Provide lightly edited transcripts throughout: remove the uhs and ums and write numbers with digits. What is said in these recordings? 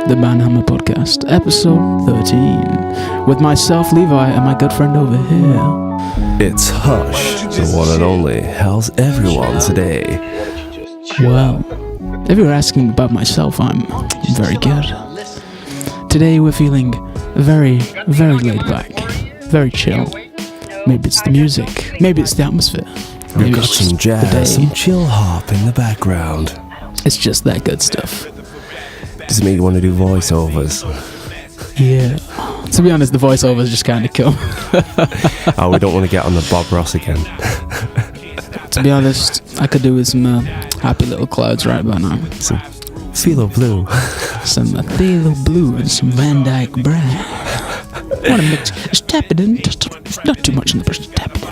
the Banhammer Podcast, episode 13, with myself, Levi, and my good friend over here. It's Hush, the one and only. How's everyone today? Well, if you're asking about myself, I'm very good. Today we're feeling very, very laid back, very chill. Maybe it's the music, maybe it's the atmosphere. We've got some jazz, some chill hop in the background. It's just that good stuff. Does it make you want to do voiceovers? Yeah. To be honest, the voiceovers just kind of kill. Oh, we don't want to get on the Bob Ross again. To be honest, I could do with some happy little clouds right by now. Some phthalo blue. Some phthalo blue and some Van Dyke brown. Want to mix? Just tap it in. Just not too much in the brush. Just tap it in.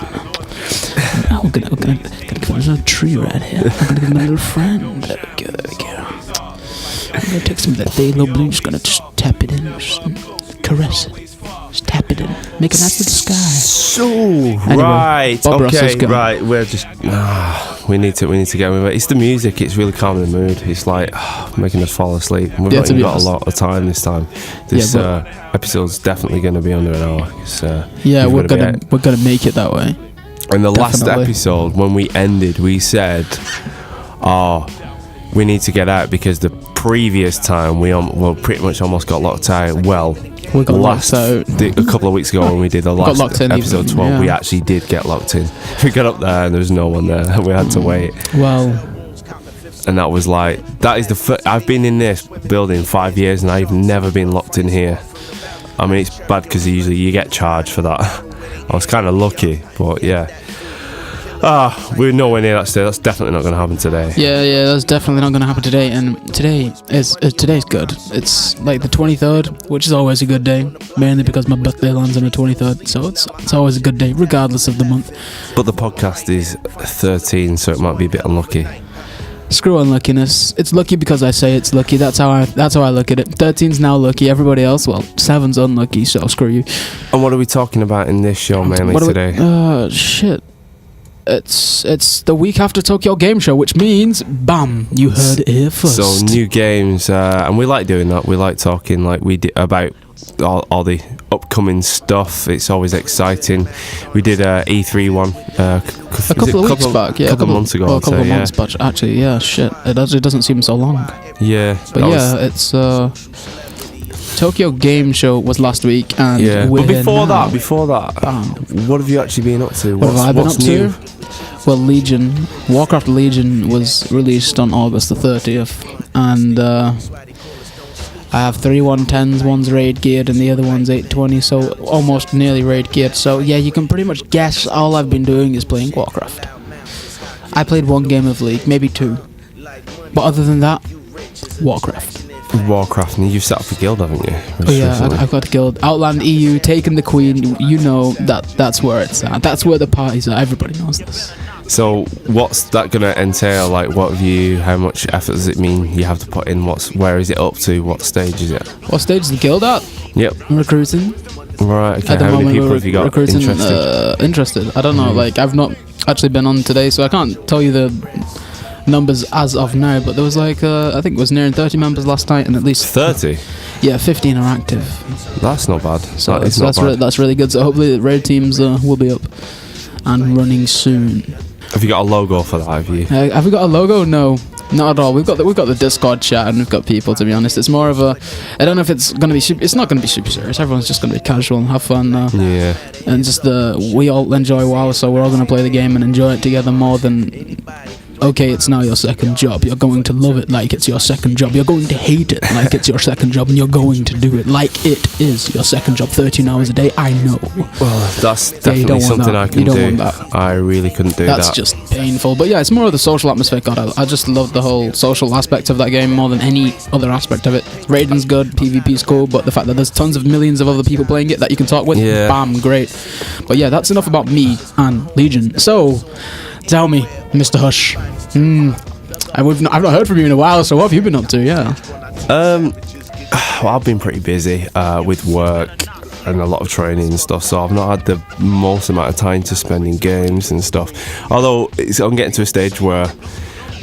Oh, we're gonna give us a tree right here. I'm gonna give my little friend. There we go. I'm gonna take some of that phthalo blue. Just gonna tap it in. Just caress it. Just tap it in. Make a nice little sky. So anyway, right, Bob okay, right. We're just we need to get with it. It's the music. It's really calming the mood. It's like making us fall asleep. We've not even got a lot of time this time. This episode's definitely going to be under an hour. We're gonna make it that way. In the last episode, when we ended, we said, we need to get out because the previous time we pretty much almost got locked out. Well, we got locked out a couple of weeks ago when we did the last episode 12, we actually did get locked in. We got up there and there was no one there. We had to wait. Well, and that was like, that is the I've been in this building 5 years and I've never been locked in here. I mean, it's bad because usually you get charged for that. I was kind of lucky, but yeah. We're nowhere near that stage. That's definitely not going to happen today. Yeah, that's definitely not going to happen today. And today's good. It's like the 23rd, which is always a good day, mainly because my birthday lands on the 23rd. So it's always a good day, regardless of the month. But the podcast is 13, so it might be a bit unlucky. Screw unluckiness. It's lucky because I say it's lucky. That's how I look at it. 13's now lucky. Everybody else, well, 7's unlucky. So screw you. And what are we talking about in this show mainly today? Shit. It's the week after Tokyo Gameshow, which means, bam, you heard it here first. So new games, and we like doing that. We like talking like we did about all the upcoming stuff. It's always exciting. We did E3 one a couple of weeks back, a couple of months ago. Well, a couple of months back, actually. Yeah, shit. It actually doesn't seem so long. Yeah, but it's Tokyo Gameshow was last week, and but before that, what have you actually been up to? What have I been up to? Well, Warcraft Legion was released on August the 30th, and I have 3 110s, one's raid geared and the other one's 820, so almost nearly raid geared. So yeah, you can pretty much guess all I've been doing is playing Warcraft. I played 1 game of League, maybe 2, but other than that, Warcraft, and you've set up a guild, haven't you? Oh yeah, I've got a guild. Outland EU, taking the Queen. You know that's where it's at. That's where the party's at. Everybody knows this. So what's that going to entail? Like, how much effort does it mean you have to put in? Where is it up to? What stage is it? What stage is the guild at? Yep. Recruiting. Right, okay. How many people have you got interested? I don't know. Like, I've not actually been on today, so I can't tell you the numbers as of now, but there was like I think it was nearing 30 members last night, and at least 30. Yeah, 15 are active. That's not bad. So that's really good. So hopefully the raid teams will be up and running soon. Have you got a logo for that? Have you? Have we got a logo? No, not at all. We've got the Discord chat and we've got people. To be honest, it's more of a. I don't know if it's gonna be. It's not gonna be super serious. Everyone's just gonna be casual and have fun. Yeah. And just we all enjoy WoW, so we're all gonna play the game and enjoy it together more than. Okay, it's now your second job. You're going to love it like it's your second job. You're going to hate it like it's your second job, and you're going to do it like it is your second job. 13 hours a day. I know. Well, that's definitely something I can do. I really couldn't do that. That's just painful. But yeah, it's more of the social atmosphere. God, I just love the whole social aspect of that game more than any other aspect of it. Raiding's good, PvP's cool, but the fact that there's tons of millions of other people playing it that you can talk with, bam, great. But yeah, that's enough about me and Legion. So, tell me, Mr. Hush. I've not heard from you in a while, so what have you been up to? Yeah. Well, I've been pretty busy with work and a lot of training and stuff, so I've not had the most amount of time to spend in games and stuff. Although I'm getting to a stage where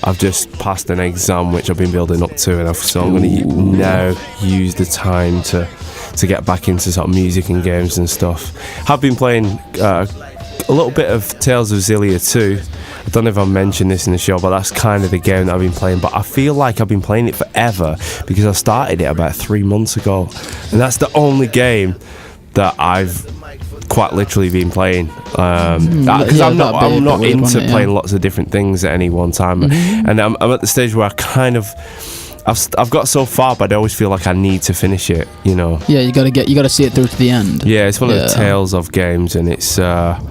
I've just passed an exam which I've been building up to, and so I'm going to now use the time to get back into sort of music and games and stuff. Have been playing a little bit of Tales of Xillia 2. I don't know if I mentioned this in the show, but that's kind of the game that I've been playing. But I feel like I've been playing it forever because I started it about 3 months ago, and that's the only game that I've quite literally been playing. Because I'm not into playing lots of different things at any one time, and I'm at the stage where I kind of. I've got so far, but I always feel like I need to finish it. You know. Yeah, you gotta see it through to the end. Yeah, it's one of the Tales of games, and it's an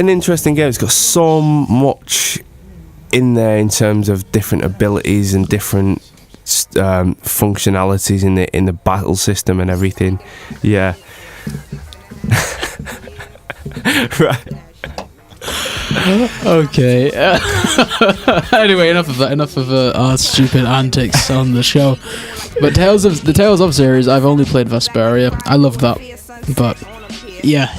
interesting game. It's got so much in there in terms of different abilities and different functionalities in the battle system and everything. Yeah. Right. Okay. Anyway, enough of that. Enough of our stupid antics on the show. But the Tales of series, I've only played Vesperia. I love that, but yeah.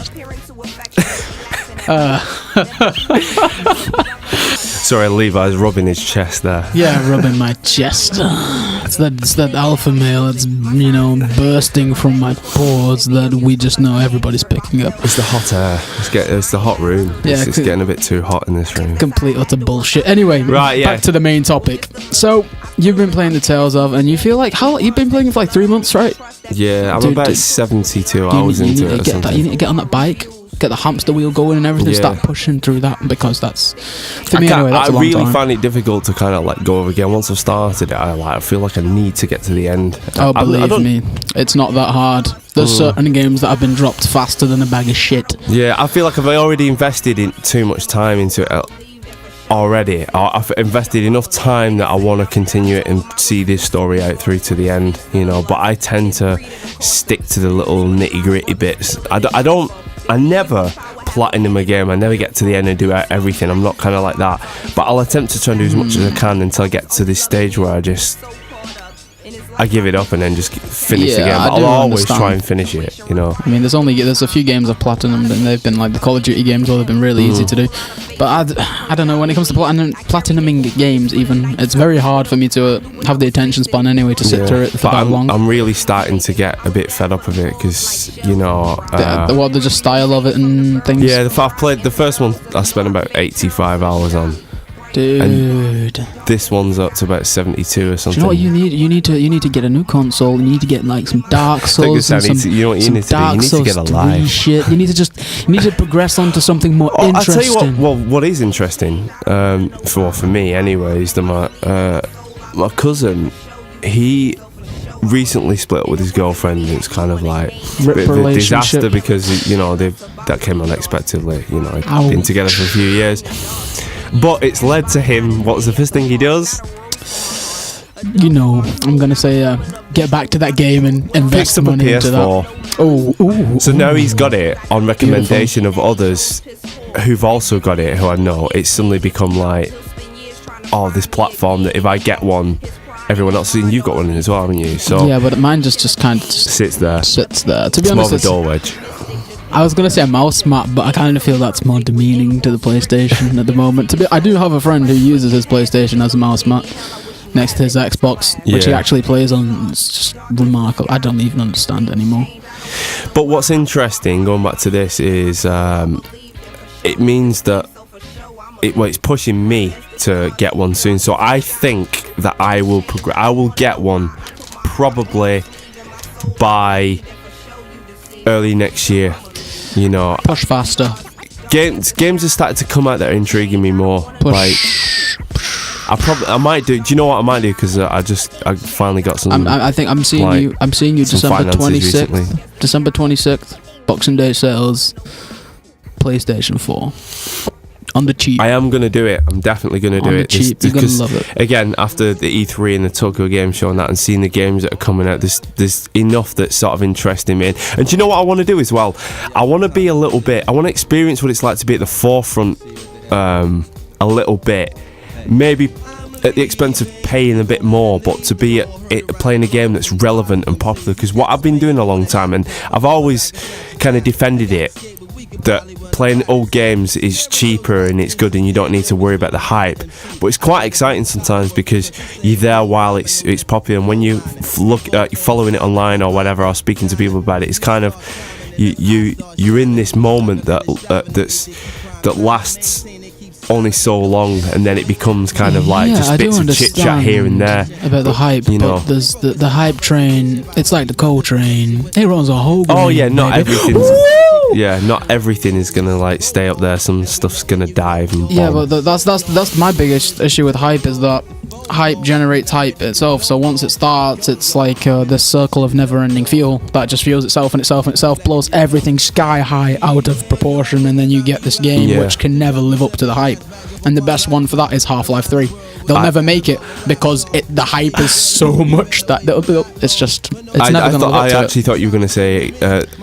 Sorry, Levi's rubbing his chest there. Yeah, rubbing my chest. It's that alpha male that's, bursting from my pores that we just know everybody's picking up. It's the hot air. It's the hot room. Yeah, it's getting a bit too hot in this room. Complete utter bullshit. Anyway, right, back to the main topic. So, you've been playing the Tales of, and you feel like, you've been playing for like 3 months, right? Yeah, I'm about 72 hours into it or something. You need to get on that bike, get the hamster wheel going and everything, start pushing through that, because that's, for me anyway, that's a long time. I really find it difficult to kind of like go over again. Once I've started it, I feel like I need to get to the end. Oh, believe me, it's not that hard. There's certain games that have been dropped faster than a bag of shit. Yeah, I feel like I've already invested in too much time into it already. I've invested enough time that I want to continue it and see this story out through to the end, but I tend to stick to the little nitty gritty bits. I never platinum a game. I never get to the end and do everything. I'm not kind of like that, but I'll attempt to try and do as much as I can until I get to this stage where I give it up and then just finish the game. But I'll always try and finish it, I mean, there's a few games I've platinumed, and they've been like the Call of Duty games, where they've been really easy to do. But I don't know, when it comes to platinuming games, even, it's very hard for me to have the attention span anyway to sit through it for that long. I'm really starting to get a bit fed up of it because, the just style of it and things. Yeah, I've played the first one. I spent about 85 hours on. Dude, and this one's up to about 72 or something. Do you know what you need? You need to get a new console. You need to get like some Dark Souls and some Dark Souls 3 shit. You need to progress onto something more interesting. I'll tell you what is interesting for me anyway is that my cousin, he recently split up with his girlfriend, and it's kind of like a bit of a disaster because that came unexpectedly. They've been together for a few years. But it's led to him. What's the first thing he does? I'm gonna say get back to that game and invest money into that. Oh, so now he's got it on recommendation of others who've also got it, who I know. It's suddenly become like, this platform that if I get one, everyone else, and you've got one as well, haven't you? So yeah, but mine just kind of sits there. To be honest, more of a door wedge. I was going to say a mouse mat, but I kind of feel that's more demeaning to the PlayStation at the moment. I do have a friend who uses his PlayStation as a mouse mat next to his Xbox, which he actually plays on. It's just remarkable. I don't even understand anymore. But what's interesting, going back to this, is it means that it's pushing me to get one soon. So I think that I will get one probably by early next year. Push faster. Games have started to come out that are intriguing me more. I might do. Do you know what I might do? Because I finally got some. I think I'm seeing you. I'm seeing you December 26th. December 26th, Boxing Day sales. PlayStation 4 on the cheap. I am gonna do it. I'm definitely gonna do it. Cheap. You're gonna love it. Again, after the E3 and the Tokyo Gameshow and that, and seeing the games that are coming out, there's enough that's sort of interesting me. And do you know what I want to do as well? I want to be I want to experience what it's like to be at the forefront a little bit. Maybe at the expense of paying a bit more, but to be playing a game that's relevant and popular. Because what I've been doing a long time, and I've always kind of defended it, that playing old games is cheaper and it's good and you don't need to worry about the hype. But it's quite exciting sometimes because you're there while it's popular, and when you look at following it online or whatever, or speaking to people about it, it's kind of you're in this moment that lasts only so long, and then it becomes kind of like just bits of chit chat here and there about the hype. You know, there's the hype train. It's like the coal train. It runs a whole. Oh yeah, not everything is gonna like stay up there. Some stuff's gonna dive. And yeah, but that's my biggest issue with hype, is that hype generates hype itself. So once it starts, it's like this circle of never-ending fuel that just fuels itself and itself and itself, blows everything sky high out of proportion, and then you get this game which can never live up to the hype. And the best one for that is Half-Life 3. They'll never make it because the hype is so much that it's never going to live up to I actually thought you were going to say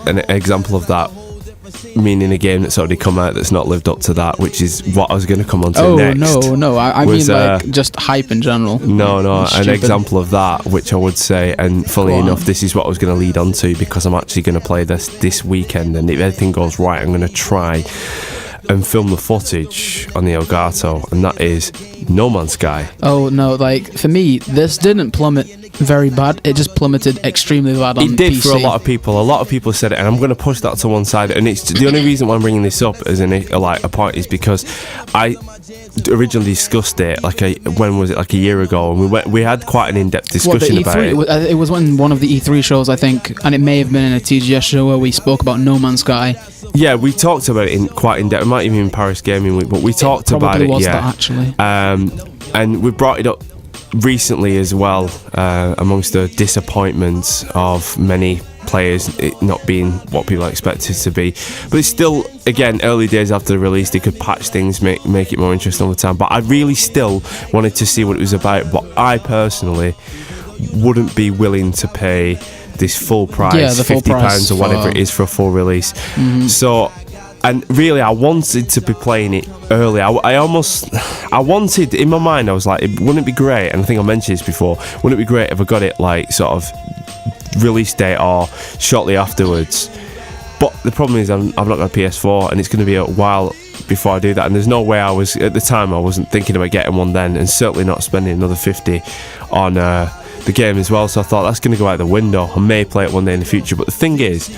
an example of that, meaning a game that's already come out that's not lived up to that, which is what I was going to come on to next. No, I mean like just hype in general. No, an example of that, which I would say, and funnily enough, this is what I was going to lead on to, because I'm actually going to play this weekend, and if everything goes right, I'm going to try and film the footage on the Elgato, and that is No Man's Sky. Oh no, like for me, this didn't plummet very bad. It just plummeted extremely bad on PC. It did for a lot of people. A lot of people said it, and I'm going to push that to one side. And it's the only reason why I'm bringing this up as a point is because I originally discussed it when was it, like a year ago, and we had quite an in-depth discussion about it. It was one of the E3 shows, I think, and it may have been in a TGS show where we spoke about No Man's Sky. Yeah, we talked about it quite in depth. It might even be in Paris Gaming Week, but we talked about it. Was that, actually. And we brought it up recently as well, amongst the disappointments of many players, it not being what people expected it to be. But it's still, again, early days after the release. They could patch things, make it more interesting over time. But I really still wanted to see what it was about. But I personally wouldn't be willing to pay this full price, £50 or whatever it is for a full release. Mm-hmm. So, and really, I wanted to be playing it early. I wanted, in my mind, I was like, wouldn't it be great, and I think I mentioned this before, wouldn't it be great if I got it like sort of release date or shortly afterwards? But the problem is I've not got a PS4, and it's going to be a while before I do that, and there's no way at the time I wasn't thinking about getting one then, and certainly not spending another 50 on the game as well. So I thought that's going to go out the window. I may play it one day in the future, but the thing is,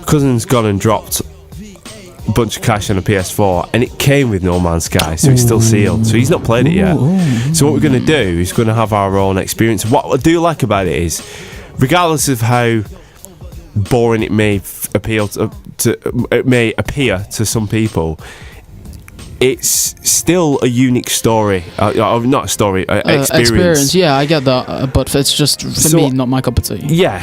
cousin's gone and dropped a bunch of cash on a PS4, and it came with No Man's Sky, so it's still sealed, so he's not played it yet. So what we're going to do is going to have our own experience. What I do like about it is, regardless of how boring it may appear to some people, it's still a unique story. Not a story, experience. Yeah, I get that, but it's just for me not my cup of tea. Yeah.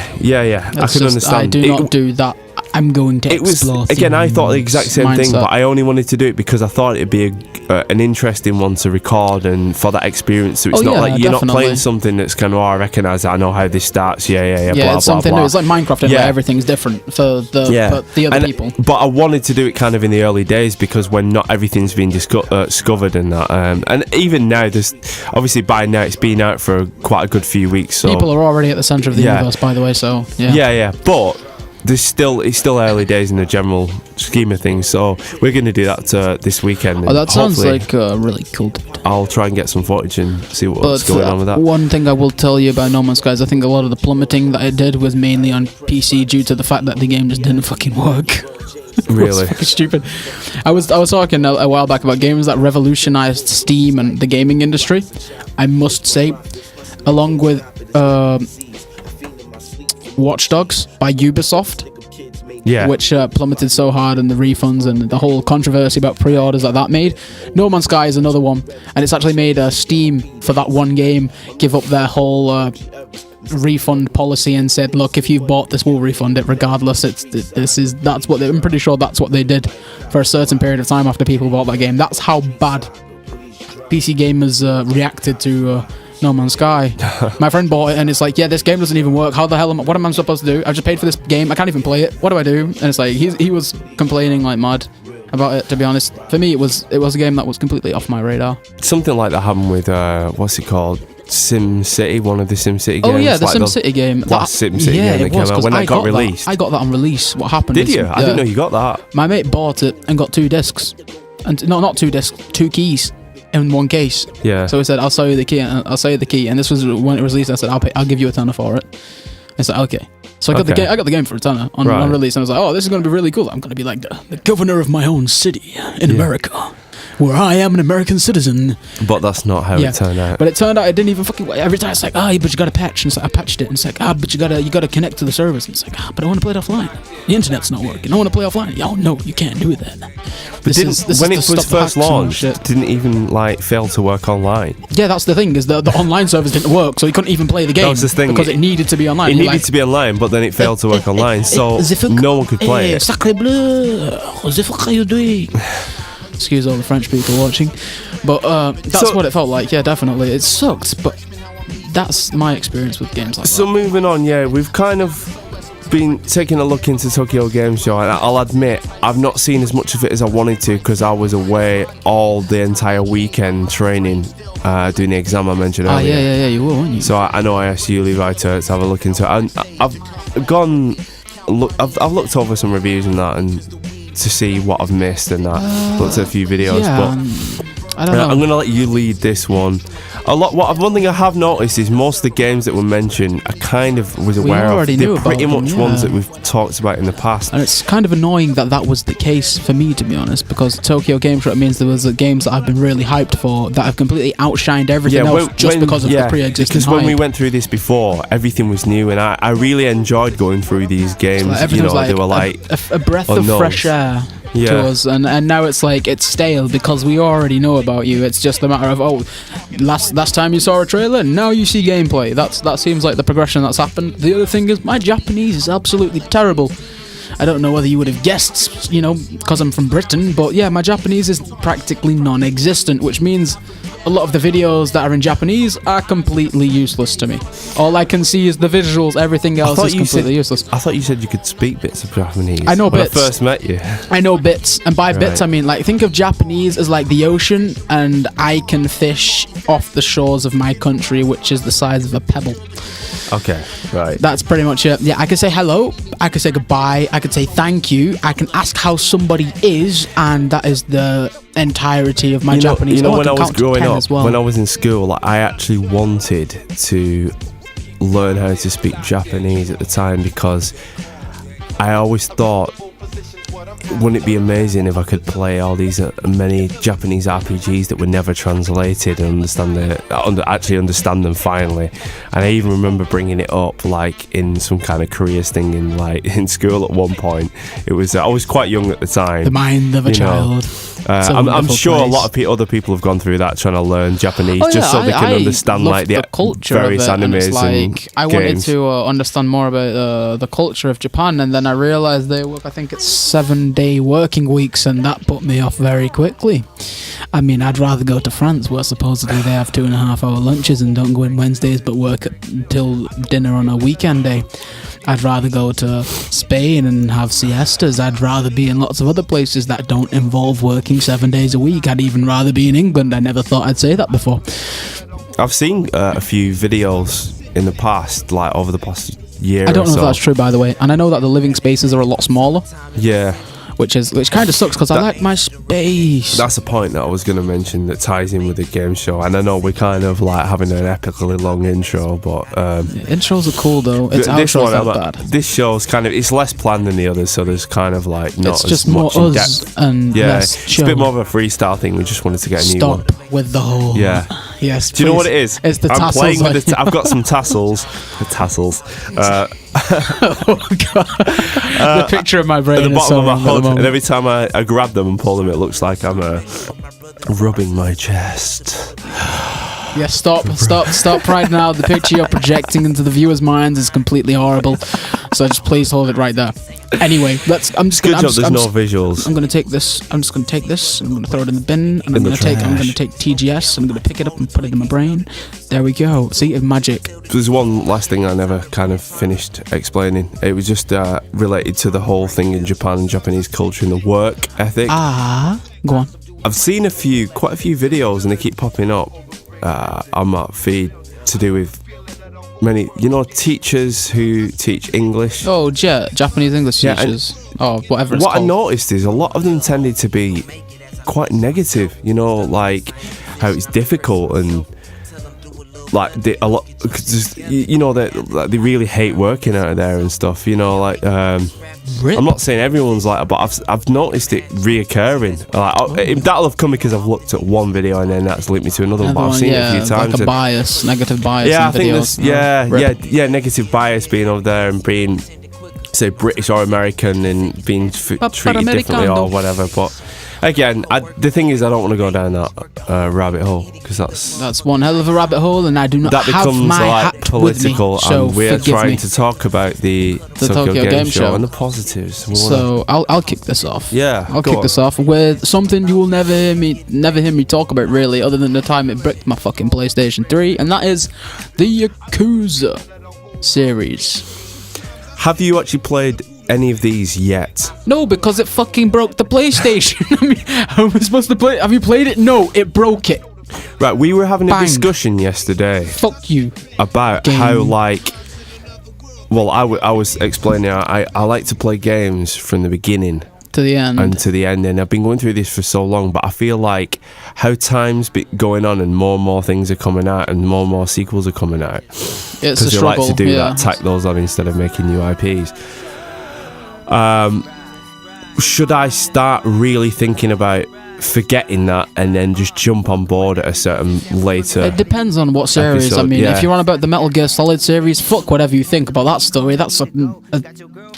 I can understand. I do not do that. I'm going to explore. Again, I thought the exact same thing, but I only wanted to do it because I thought it'd be an interesting one to record and for that experience. So it's not like you're not playing something that's kind of, I recognise that, I know how this starts. Yeah, blah, it's something blah, new. It's like Minecraft, where everything's different for the other people. But I wanted to do it kind of in the early days, because when not everything's been discovered and that. And even now, there's obviously by now it's been out for quite a good few weeks. So people are already at the centre of the universe, by the way. So yeah. But it's still early days in the general scheme of things, so we're going to do that this weekend. That sounds like really cool. I'll try and get some footage and see what's going on with that. One thing I will tell you about No Man's Sky is I think a lot of the plummeting that it did was mainly on PC due to the fact that the game just didn't fucking work. Really? Fucking stupid. I was talking a while back about games that revolutionized Steam and the gaming industry. I must say, along with Watch Dogs by Ubisoft, which plummeted so hard, and the refunds and the whole controversy about pre-orders that made. No Man's Sky is another one, and it's actually made Steam, for that one game, give up their whole refund policy and said, look, if you've bought this, we'll refund it regardless. I'm pretty sure that's what they did for a certain period of time after people bought that game. That's how bad PC gamers reacted to No Man's Sky. My friend bought it, and it's like, yeah, this game doesn't even work. How the hell what am I supposed to do? I've just paid for this game. I can't even play it. What do I do? And it's like, he was complaining like mad. about it, to be honest. For me, it was a game that was completely off my radar. Something like that happened with what's it called? Sim City, one of the Sim City games. Oh yeah, the like Sim City game. Last Sim City game that came out when that got released. I got that on release. What happened? Did you? I didn't know you got that. My mate bought it and got 2 discs, and no, not 2 discs, 2 keys in one case. Yeah. So he said, "I'll sell you the key." And this was when it was released. I said, "I'll give you a tenner for it." I said, "Okay." So I got the game. I got the game for a tenner on release, and I was like, "Oh, this is going to be really cool. I'm going to be like the governor of my own city in America, where I am an American citizen." But that's not how it turned out. But it turned out it didn't even fucking. Every time it's like, but you got to patch, and it's like, I patched it, and it's like, but you gotta connect to the service, and it's like, but I want to play it offline. The internet's not working. I want to play offline. Oh no, you can't do that. But when it was first launched, it didn't even like fail to work online. Yeah, that's the thing, is the online servers didn't work, so you couldn't even play the game. That was the thing, because it needed to be online. It needed to be online, but then it failed to work online, so no one could play it. Sacre bleu, what the fuck are you doing? Excuse all the French people watching, but that's what it felt like. Yeah, definitely, it sucked, but that's my experience with games like that. So moving on, we've kind of been taking a look into Tokyo Gameshow, and I'll admit I've not seen as much of it as I wanted to because I was away all the entire weekend training, doing the exam I mentioned earlier. Yeah, you were, weren't you? So I know I asked you, Levi, to have a look into it. I've looked over some reviews and that, and to see what I've missed and that. Looked at a few videos, but I don't know. I'm going to let you lead this one. One thing I have noticed is most of the games that were mentioned I kind of was aware of. They're pretty much ones that we've talked about in the past. And it's kind of annoying that was the case for me, to be honest, because Tokyo Gameshow means there was games that I've been really hyped for that have completely outshined everything else because of the pre-existing because hype. when we went through this before, everything was new, and I really enjoyed going through these games. Everything was they were like a breath of fresh air. To us, and now it's like it's stale because we already know about you. It's just a matter of last time you saw a trailer, now you see gameplay. That seems like the progression that's happened. The other thing is my Japanese is absolutely terrible. I don't know whether you would have guessed, because I'm from Britain, but yeah, my Japanese is practically non-existent, which means a lot of the videos that are in Japanese are completely useless to me. All I can see is the visuals, everything else is completely useless. I thought you said you could speak bits of Japanese. I know bits. When I first met you. I know bits, and by bits I mean, like, think of Japanese as like the ocean, and I can fish off the shores of my country, which is the size of a pebble. Okay, right. That's pretty much it. Yeah, I can say hello, I can say goodbye, I can say thank you, I can ask how somebody is, and that is the entirety of my Japanese. When I was growing up, when I was in school, I actually wanted to learn how to speak Japanese at the time because I always thought, wouldn't it be amazing if I could play all these many Japanese RPGs that were never translated and actually understand them finally? And I even remember bringing it up like in some kind of careers thing in school at one point. It was I was quite young at the time. The mind of a child. I'm sure a lot of other people have gone through that, trying to learn Japanese so they can understand like the culture various of it, animes and I wanted to understand more about the culture of Japan, and then I realized they work, I think it's 7-day working weeks, and that put me off very quickly. I mean, I'd rather go to France, where supposedly they have 2.5-hour lunches and don't go in Wednesdays but work until dinner on a weekend day. I'd rather go to Spain and have siestas. I'd rather be in lots of other places that don't involve working 7 days a week. I'd even rather be in England. I never thought I'd say that before. I've seen a few videos in the past, like over the past year or so. I don't know if that's true, by the way. And I know that the living spaces are a lot smaller. Yeah. Which kind of sucks because I like my space. That's a point that I was going to mention that ties in with the game show. And I know we're kind of like having an epically long intro, but intros are cool though. It's outros that bad. This show's it's less planned than the others, so there's kind of like not it's just as much more in us depth. And less it's show. a bit more of a freestyle thing. We just wanted to get a new one. Stop with the whole. Yeah. Yes. Do you know what it is? It's the I'm tassels. playing with I've got some tassels. The tassels. Oh god! The picture of my brain at the is bottom so of my wrong hood, and every time I grab them and pull them, it looks like I'm rubbing my chest. Yeah, stop right now. The picture you're projecting into the viewers' minds is completely horrible. So just please hold it right there. Anyway, I'm just Good gonna. job. There's no visuals. I'm gonna take this. I'm just gonna take this. I'm gonna throw it in the bin. And I'm gonna take TGS. I'm gonna pick it up and put it in my brain. There we go. See, magic. There's one last thing I never kind of finished explaining. It was just related to the whole thing in Japan and Japanese culture and the work ethic. Go on. I've seen quite a few videos, and they keep popping up on my feed to do with many, teachers who teach English. Oh, Japanese English teachers. Whatever it's what called. I noticed is a lot of them tended to be quite negative, like how it's difficult and like they really hate working out of there and stuff, Really? I'm not saying everyone's like that, but I've noticed it reoccurring. That'll have come because I've looked at one video and then that's linked me to another one, but I've seen it a few times. Like a negative bias. Yeah, in I think videos. negative bias being over there and being, say, British or American and being treated differently or whatever. But again, the thing is, I don't want to go down that rabbit hole because that's one hell of a rabbit hole, and I do not that have becomes my like hat political, with me, so and we're trying me. to talk about the Tokyo Gameshow and the positives. So I'll kick this off. Yeah, I'll kick this off with something you will never hear me talk about really, other than the time it bricked my fucking PlayStation 3, and that is the Yakuza series. Have you actually played any of these yet? No, because it fucking broke the PlayStation. I mean, how am I supposed to play it? Have you played it? No, it broke it. Right, we were having a Bang. discussion yesterday. Fuck you. About Game. how, I was explaining I like to play games from the beginning to the end. And to the end, and I've been going through this for so long, but I feel like how time's going on and more things are coming out and more sequels are coming out. It's a Because they struggle. like to do yeah. that, tack those on instead of making new IPs. Should I start really thinking about forgetting that and then just jump on board at a certain later? It depends on what series. episode, I mean, yeah. if you're on about the Metal Gear Solid series, fuck whatever you think about that story. That's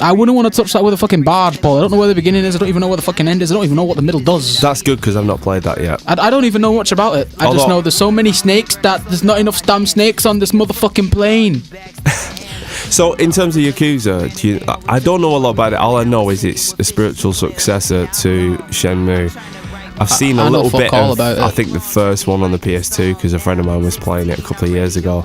I wouldn't want to touch that with a fucking barge pole. I don't know where the beginning is. I don't even know where the fucking end is. I don't even know what the middle does. That's good because I've not played that yet. I don't even know much about it. I just know there's so many snakes that there's not enough damn snakes on this motherfucking plane. So, in terms of Yakuza, I don't know a lot about it. All I know is it's a spiritual successor to Shenmue. I've seen a little bit of it. I think the first one on the PS2 because a friend of mine was playing it a couple of years ago.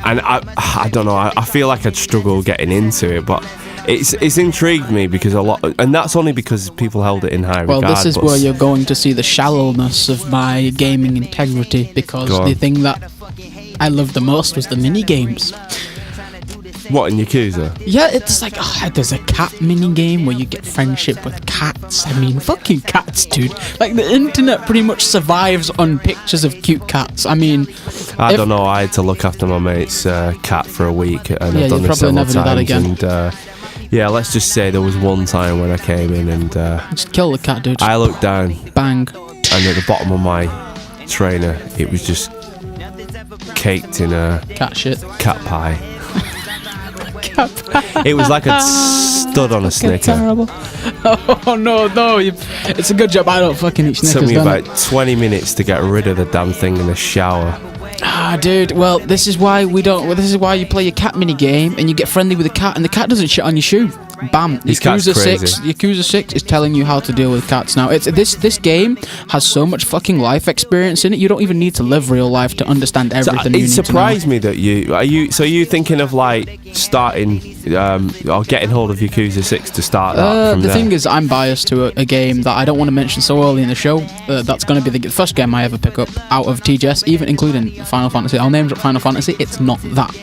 And I don't know, I feel like I'd struggle getting into it, but it's intrigued me because and that's only because people held it in high regard. Well, this is where you're going to see the shallowness of my gaming integrity, because the thing that I loved the most was the mini games. What, in Yakuza? Yeah, it's like, there's a cat mini game where you get friendship with cats. I mean, fucking cats, dude. Like, the internet pretty much survives on pictures of cute cats. I mean, I don't know. I had to look after my mate's cat for a week, and I've done you this probably several never do that times. again. And let's just say there was one time when I came in and just kill the cat, dude. I looked down, bang, and at the bottom of my trainer, it was just caked in a cat shit, cat pie. It was like a stud on a Snicker. Terrible. Oh no! It's a good job I don't fucking eat Snickers. It took me about 20 minutes to get rid of the damn thing in the shower. Dude. Well, this is why this is why you play your cat mini game and you get friendly with the cat, and the cat doesn't shit on your shoe. Bam. Yakuza 6 is telling you how to deal with cats. Now, this game has so much fucking life experience in it. You don't even need to live real life to understand everything. It surprised me that are you thinking of like starting or getting hold of Yakuza 6 to start that from the there? thing is, I'm biased to a game that I don't want to mention so early in the show. That's going to be the first game I ever pick up out of TGS, even including Final Fantasy. I'll name drop Final Fantasy. It's not that.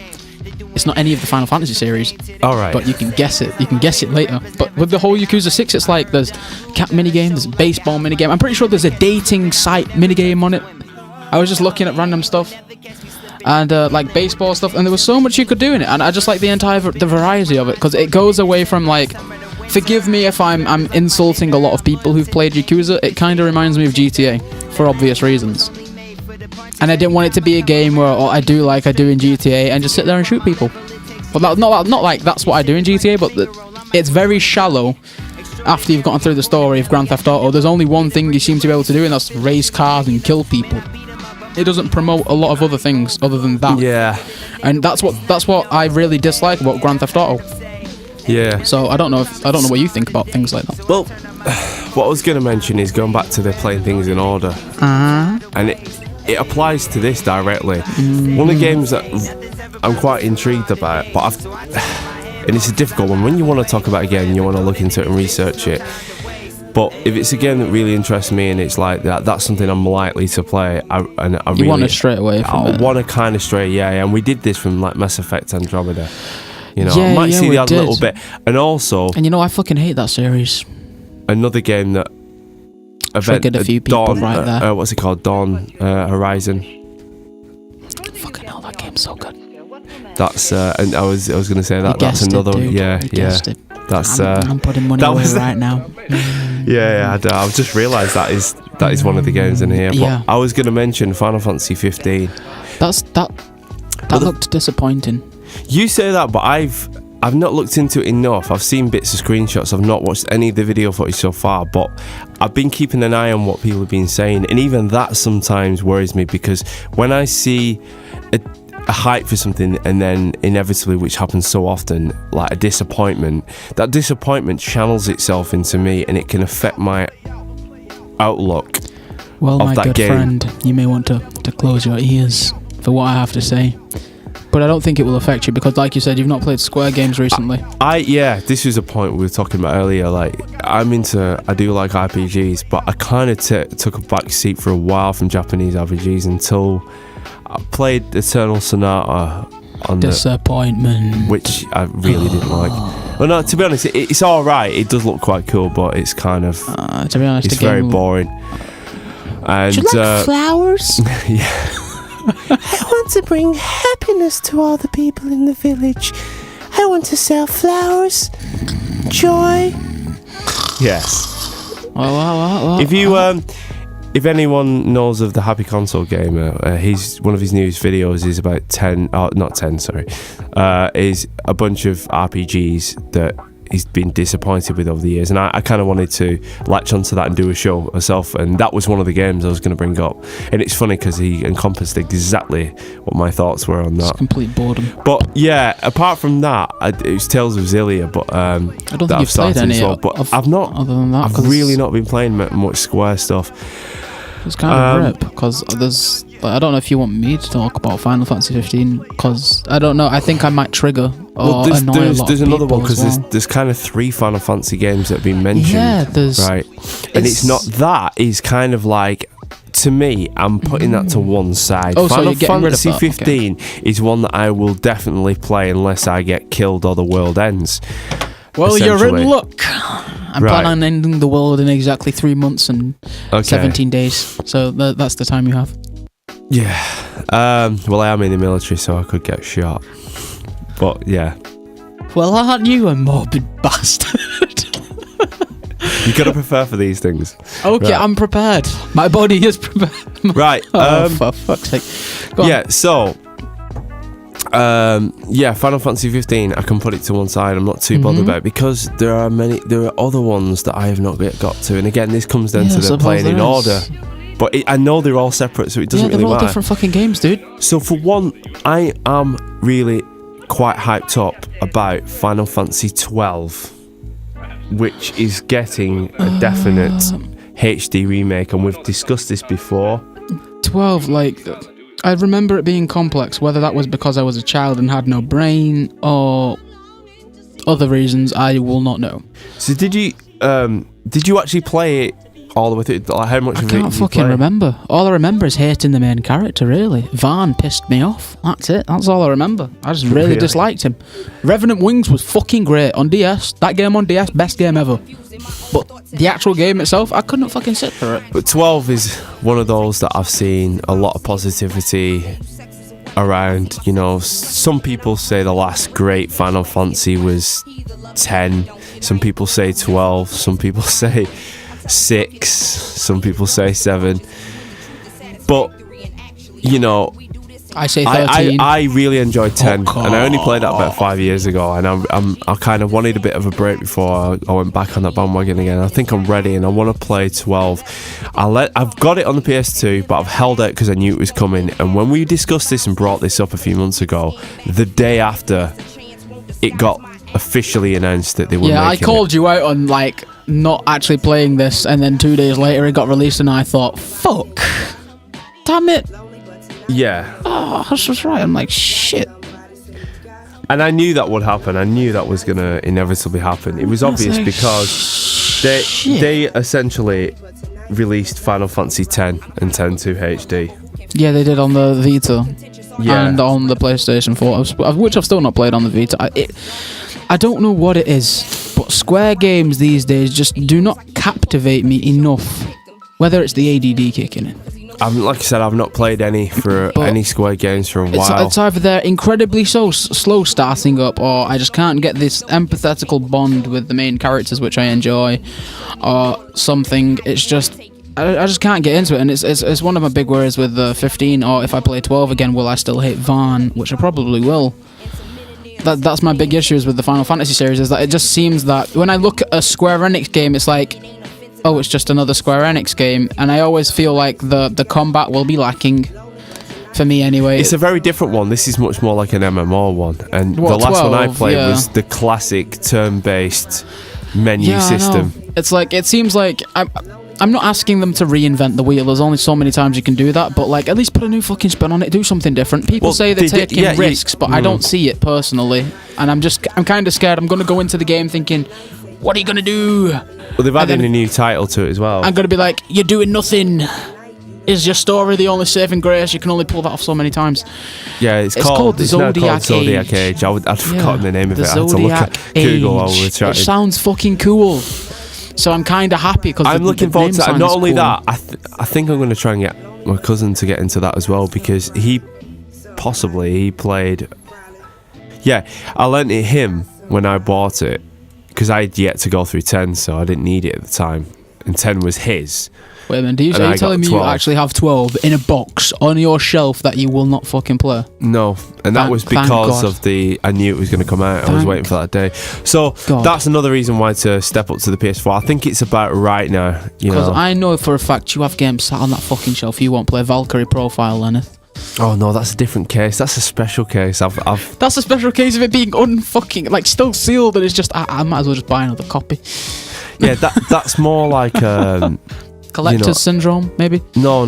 It's not any of the Final Fantasy series. Alright. But you can guess it. You can guess it later. But with the whole Yakuza 6, it's like there's cat minigame, there's a baseball minigame. I'm pretty sure there's a dating site minigame on it. I was just looking at random stuff. And like baseball stuff. And there was so much you could do in it. And I just like the variety of it. Because it goes away from like... Forgive me if I'm insulting a lot of people who've played Yakuza. It kind of reminds me of GTA. For obvious reasons. And I didn't want it to be a game where I do like I do in GTA and just sit there and shoot people. Well, not like that's what I do in GTA, but it's very shallow. After you've gotten through the story of Grand Theft Auto, there's only one thing you seem to be able to do, and that's race cars and kill people. it doesn't promote a lot of other things other than that. Yeah. And that's what I really dislike about Grand Theft Auto. Yeah. So I don't know what you think about things like that. Well, what I was going to mention is going back to the playing things in order, and it applies to this directly. One of the games that I'm quite intrigued about, but and it's a difficult one. When you want to talk about a game, you want to look into it and research it. But if it's a game that really interests me and it's like that's something I'm likely to play, I really want to stray away from it. I want to kind of stray, yeah. And we did this from like Mass Effect Andromeda. You know, yeah, I might see the odd did. little bit, and also. And you know, I fucking hate that series. Another game that triggered a few people Dawn, right there. What's it called? Dawn Horizon. Fucking hell, that game's so good. That's and I was going to say that that's another dude. yeah. That's I'm putting money away right now. Yeah, I've just realised that is one of the games in here. But Yeah. I was going to mention Final Fantasy 15. That looked disappointing. You say that, but I've not looked into it enough. I've seen bits of screenshots. I've not watched any of the video footage so far, but I've been keeping an eye on what people have been saying, and even that sometimes worries me, because when I see a hype for something and then inevitably, which happens so often, like a disappointment, that disappointment channels itself into me and it can affect my outlook. Well, of my that good game. friend, you may want to close your ears for what I have to say. But I don't think it will affect you because, like you said, you've not played Square games recently. This is a point we were talking about earlier. Like, I do like RPGs, but I kind of took a back seat for a while from Japanese RPGs until I played Eternal Sonata on Disappointment. which I really didn't like. Well, no, to be honest, it's all right. It does look quite cool, but it's kind of to be honest, it's very boring. And do you like flowers? yeah. I want to bring happiness to all the people in the village. I want to sell flowers, joy. Yes. If anyone knows of the Happy Console Gamer, one of his newest videos is about is a bunch of RPGs that he's been disappointed with over the years, and I kind of wanted to latch onto that and do a show myself, and that was one of the games I was going to bring up. And it's funny because he encompassed exactly what my thoughts were on that. It's complete boredom. But yeah, apart from that, it was Tales of Xillia, but I don't think you've played any but I've not. Other than that, I've really not been playing much Square stuff. It's kind of rip because there's. I don't know if you want me to talk about Final Fantasy 15 because I don't know. I think I might trigger or annoy a lot there's of another people one because as well. there's kind of 3 Final Fantasy games that have been mentioned. Yeah, there's right, and it's not that is kind of like. To me, I'm putting that to one side. Oh, so Final you're getting rid of Fantasy that, 15 is one that I will definitely play unless I get killed or the world ends. Well, you're in luck. I'm planning on ending the world in exactly 3 months and 17 days. So that's the time you have. Yeah. Well, I am in the military, so I could get shot. But yeah. Well, aren't you a morbid bastard? You gotta prepare for these things. Okay, right. I'm prepared. My body is prepared. Right. For fuck's sake. Go on. Yeah. So. Final Fantasy 15. I can put it to one side. I'm not too bothered about it because there are other ones that I have not yet got to. And again, this comes down to the playing in order. But I know they're all separate, so it doesn't really matter. They're all different fucking games, dude. So for one, I am really quite hyped up about Final Fantasy 12. Which is getting a definite HD remake, and we've discussed this before. 12, I remember it being complex, whether that was because I was a child and had no brain, or other reasons, I will not know. So did you actually play it all the way through? Like, how much of it did you play? I can't fucking remember. All I remember is hating the main character, really. Van pissed me off. That's it. That's all I remember. I just really disliked him. Revenant Wings was fucking great on DS. That game on DS, best game ever. But the actual game itself, I couldn't fucking sit through it. But 12 is one of those that I've seen a lot of positivity around. You know, some people say the last great Final Fantasy was 10. Some people say 12. Some people say 6, some people say 7, but you know, I say 13. I really enjoyed 10, Oh, and I only played that about 5 years ago, and I kind of wanted a bit of a break before I went back on that bandwagon again. I think I'm ready, and I want to play 12. I've got it on the PS2, but I've held it because I knew it was coming. And when we discussed this and brought this up a few months ago, the day after it got officially announced that they were Yeah, I making called you out on like not actually playing this, and then 2 days later it got released, and I thought, fuck, damn it. Yeah. Oh, Hush was right. I'm like, shit. And I knew that would happen. I knew that was going to inevitably happen. It was obvious because they essentially released Final Fantasy X and X-2 HD. Yeah, they did on the Vita. Yeah. And on the PlayStation 4, which I've still not played on the Vita. I don't know what it is, but Square games these days just do not captivate me enough. Whether it's the ADD kicking in. Like I said, I've not played any Square games for a while. It's either they're incredibly slow starting up, or I just can't get this empathetical bond with the main characters, which I enjoy, or something. It's just I just can't get into it, and it's one of my big worries with 15. Or if I play 12 again, will I still hate Vaan? Which I probably will. That's my big issues with the Final Fantasy series, is that it just seems that when I look at a Square Enix game, it's like, oh, it's just another Square Enix game, and I always feel like the combat will be lacking, for me anyway. It's a very different one. This is much more like an MMO one, and the last 12, one I played was the classic turn-based menu system. It's like, it seems like I'm not asking them to reinvent the wheel. There's only so many times you can do that, but like, at least put a new fucking spin on it, do something different. People say they're taking risks, but I don't see it personally, and I'm kind of scared. I'm going to go into the game thinking, what are you going to do? Well, they've added a new title to it as well. I'm going to be like, you're doing nothing. Is your story the only saving grace? You can only pull that off so many times. Yeah, it's called the Zodiac Age. I'd forgotten the name of it. I had to look at Google while we were chatting. It sounds fucking cool. So I'm kind of happy because I'm looking forward to that. Not only that, I think I'm going to try and get my cousin to get into that as well, because he played. Yeah, I lent it him when I bought it, because I had yet to go through 10, so I didn't need it at the time. And 10 was his. Wait a minute, are you telling me you actually have 12 in a box on your shelf that you will not fucking play? No, and that was because of I knew it was going to come out. I was waiting for that day. So that's another reason why to step up to the PS4. I think it's about right now. Because I know for a fact you have games sat on that fucking shelf you won't play. Valkyrie Profile, Lenneth. Oh no, that's a different case. That's a special case. That's a special case of it being unfucking like still sealed, and it's just I might as well just buy another copy. Yeah, that's more like collector's syndrome, maybe. No.